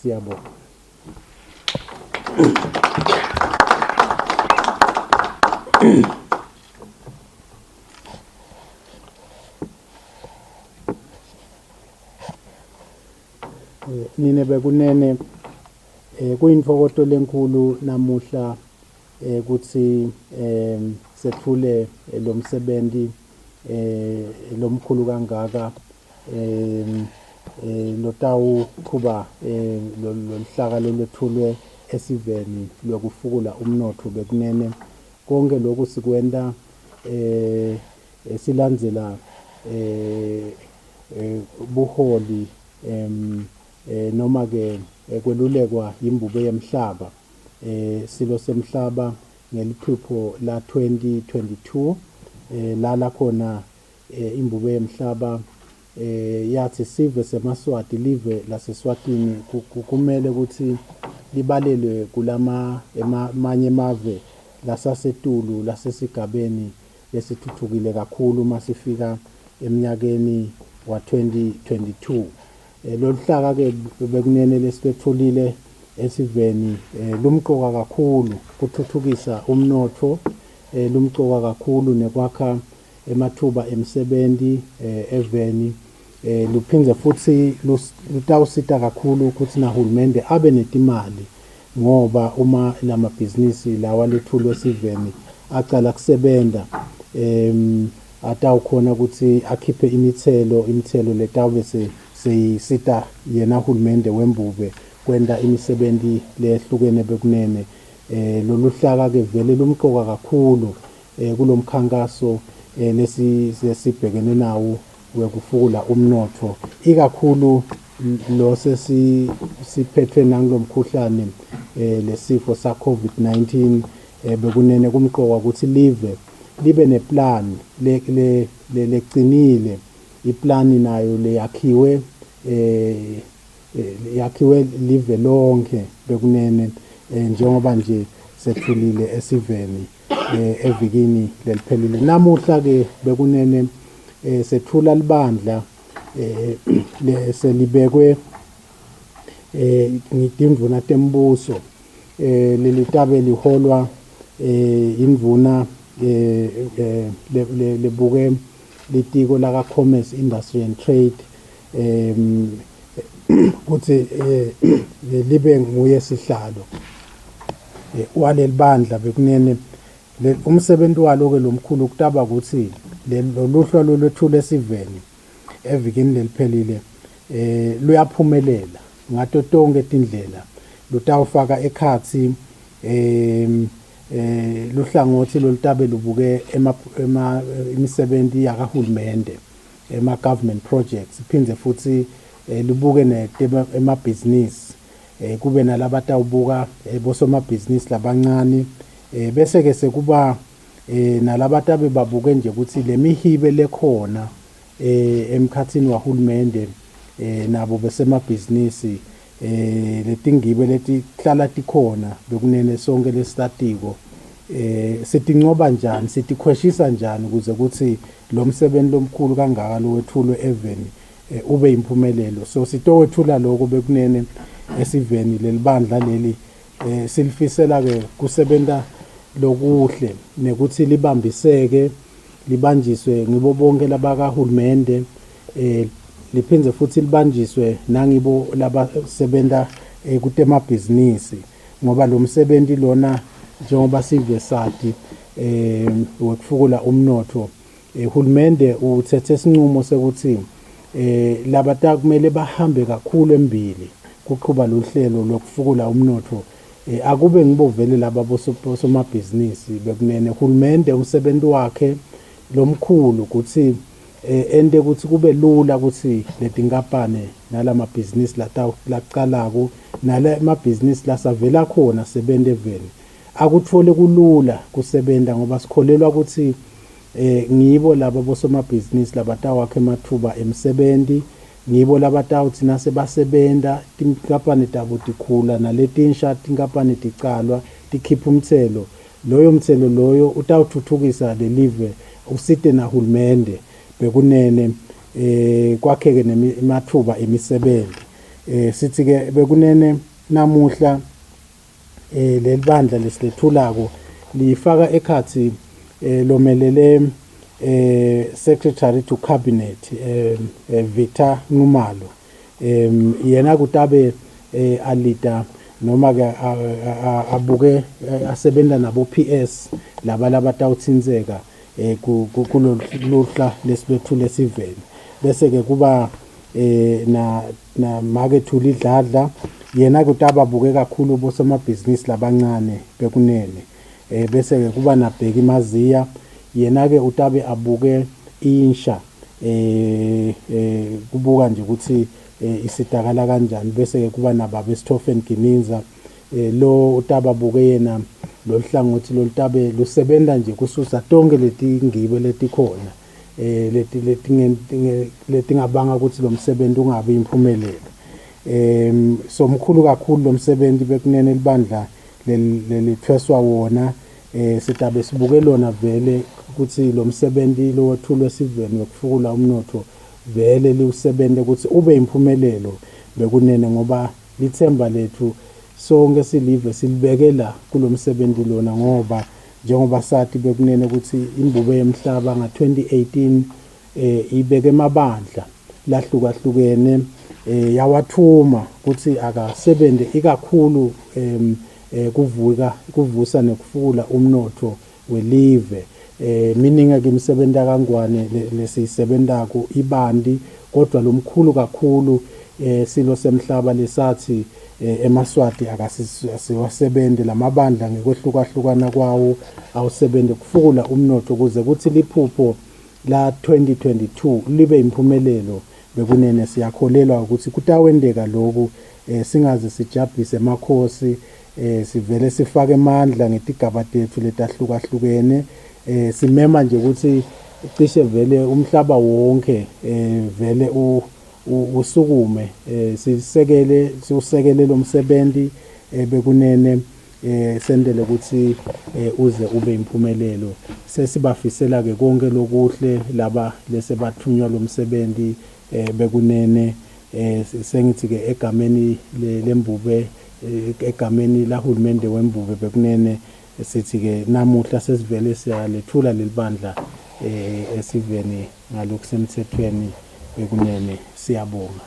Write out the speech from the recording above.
Siyabonga. Nine bekunene kuyinfokoto lenkulu namuhla ukuthi sethule lo msebenzi lomkhulu kangaka lotawu qhuba loluhlaka lolwethulwe esiveni lokufukula umnotho bekunene konke lokhu sikwenda silandzela buholi noma ke kwelulekwa yimbube yemhlaba silo semhlaba ngeliphupho la 2022 la khona imbube yemhlaba yathi sive semaswati live laseSwatini kumele ukuthi libalelwe kulama amanye amave lasasetulu lasesigabeni lesithuthukile kakhulu masifika eminyakeni wa 2022 loluhlaka ke bekunene lesibethulile esiveni lumqoka kakhulu kuthuthukisa umnotho lumqoka kakhulu nekwakha emathuba emsebenzi eveni luphindze futhi lutawusita kakhulu ukuthi nahulumende abe netimali ngoba uma lamabhizinisi lawa lethulwe esiveni aqala kusebenta atawukhona ukuthi akhiphe imithelo letawube seyisita yena hulumende wembube kwenda imisebenzi lehlukene bekunene loluhlaka ke vele lumqoka kakhulu kulomkhankaso lesibhekene nawo wekufukula umnotho ikakhulu lo sesiphethwe nangilomkhuhlane lesifo sa COVID-19 bekunene kumqoka ukuthi libe neplan lecinile iplani nayo leyakhiwe live lonke bekunene njengoba nje sethulile esiveni evikini leliphelile namuhla ke bekunene sethula libandla selibekwe ngidimvuna tembuso lelitabe liholwa indvuna lebuke litiko la Commerce Industry and Trade kuthi libe nguye sihlalo waleli bandla bekunene umsebenzi walo ke lomkhulu kutaba ukuthi loluhlwa lolwethula esiveni evikini leliphelile luyaphumelela ngato tonke tindlela lutawufaka ekhathi luhlangothi lolutabe lubuke imisebenzi yakahulumende government projects phindze futhi lubuke emabhizinisi kube nalabatawubuka bosomabhizinisi labancane bese ke sekuba nalabatabe babuke nje ukuthi lemihibe lekhona emkhathini wahulumende nabo besemabhizinisi letingibe letihlala tikhona bekunene sonke lestatiko sitincoba njani sitikhweshisa njani ukuze ukuthi lo msebenzi lomkhulu kangaka lowethulwe eveni ube imphumelelo so sitowethula lokho bekunene esiveni lelibandla leli silifisela ke kusebenta lokuhle nekuthi libambiseke libanjiswe ngibo bonke labakahulumende liphindze futhi libanjiswe nangibo labasebenta kutemabhizinisi ngoba lo msebenzi lona njengoba sivesati wekufukula umnotho uhulumende uthethe isinqumo sekuthi labata kumele bahambe kakhulu embili kuqhuba lohlelo lokufukula umnotho akube ngibovele laba bosomabhizinisi bekunene uhulumende umsebenzi wakhe lomkhulu ukuthi ende ukuthi kube lula ukuthi letinkampani nalamabhizinisi laqalako nalamabhizinisi lasavela khona sebente vele akuthole kulula kusebenta ngoba sikholelwa ukuthi ngibo laba bosomabhizinisi labatawakhe emathuba emsebenzi ngibo labatawuthi nasebasebenta tinkampani tabo tikhula naletinsha tinkampani ticalwa tikhipha umthelo loyo mthelo loyo utawuthuthukisa lelive usite nahulumende bekunene kwakheke nemathuba emisebenzi sithi ke bekunene namuhla lelibandla lesilethulako lifaka ekhathi lomelele secretary to cabinet Victor Nxumalo yena kutabe alida noma ke abuke asebenza nabo PS laba labatawuthinzeka kuloluhla lesibethu lesivele bese ke kuba na Makethuli Dladla yena kutaba abuke kakhulu bosomabhizinisi labancane bekunene bese ke kuba naBheki Maziya yena ke utabe abuke insha kubuka nje ukuthi isitakala kanjani bese ke kuba nababa Stephen Gininza lo utaba abuke yena lo hlangothi lo lutabe lusebenza nje kususa tonke letingibe letikhona letingabanga ukuthi lo msebenzi ungabi impumelelo so mkhulu kakhulu lo msebenzi bekunene libandla lelithweswa wona sitabe sibuke lona vele ukuthi lo msebenzi lo wethulwe esiveni yokufukula umnotho vele liwusebente ukuthi ube impumelelo bekunene ngoba lithemba lethu sonke silive silibekela kulo msebenzi lona ngoba njengoba sathi bekunene ukuthi imbube yemhlaba nga-2018 ibeke emabandla lahlukahlukene yawathuma ukuthi akasebenze ikakhulu kuvusa nekufula umnotho welive meaning ke imisebenzi kangwane lesiyisebenzako ibandi kodwa lomkhulu kakhulu silo semhlaba lesathi emaswati akasiwasebenze lamabandla ngekwehlukahlukana kwawo awusebenze kufukula umnotho kuze kuthi liphupho la 2022 libe impumelelo bekunene siyakholelwa ukuthi kutawendeka lokhu singaze sijabhise emakhosi sivele sifake amandla ngetigaba tethu letahlukahlukene simema nje ukuthi cishe vele umhlaba wonke vele usukume siusekele lo msebenzi bekunene sendele ukuthi uze ube impumelelo sesibafisela ke konke lokuhle laba lesebathunywa lo msebenzi bekunene sengithi ke egameni lembube egameni lahulumende wembube bekunene sithi ke namuhla sesivele siyalethula lelibandla esiveni ngalokusemthethweni bekunene siyabonga.